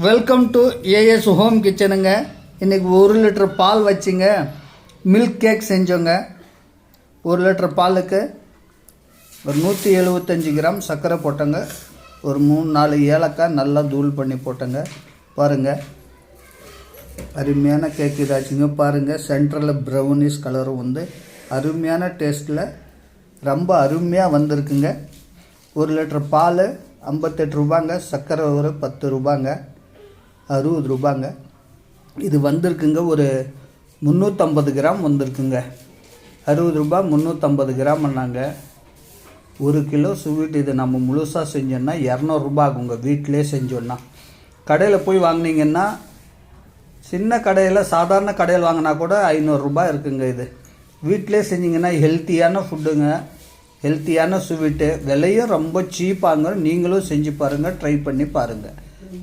Welcome to AS home கிச்சனுங்க. இன்றைக்கி 1 litre பால் வச்சுங்க மில்க் கேக் செஞ்சோங்க. 1 லிட்டர் பாலுக்கு ஒரு 175 கிராம் சர்க்கரை போட்டோங்க. ஒரு 3-4 ஏலக்காய் நல்லா தூள் பண்ணி போட்டோங்க. பாருங்கள், அருமையான கேக் இதாச்சுங்க. பாருங்கள், சென்டரில் ப்ரௌனிஷ் கலரும் வந்து அருமையான டேஸ்ட்டில் ரொம்ப அருமையாக வந்திருக்குங்க. 1 லிட்டர் பால் 58 ரூபாங்க, சர்க்கரை ஒரு 10 ரூபாங்க, 60 ரூபாங்க. இது வந்திருக்குங்க, ஒரு 350 கிராம் வந்திருக்குங்க. 60 ரூபா 350 கிராம்னாங்க. 1 கிலோ ஸ்வீட் இது நம்ம முழுசாக செஞ்சோன்னா 200 ரூபா ஆகுங்க. வீட்டிலே செஞ்சோன்னா, கடையில் போய் வாங்கினீங்கன்னா, சின்ன கடையில் சாதாரண கடையில் வாங்கினா கூட 500 ரூபா இருக்குங்க. இது வீட்டிலே செஞ்சிங்கன்னா ஹெல்த்தியான ஃபுட்டுங்க, ஹெல்த்தியான ஸ்வீட்டு, விலையும் ரொம்ப சீப்பாங்க. நீங்களும் செஞ்சு பாருங்கள், ட்ரை பண்ணி பாருங்கள்.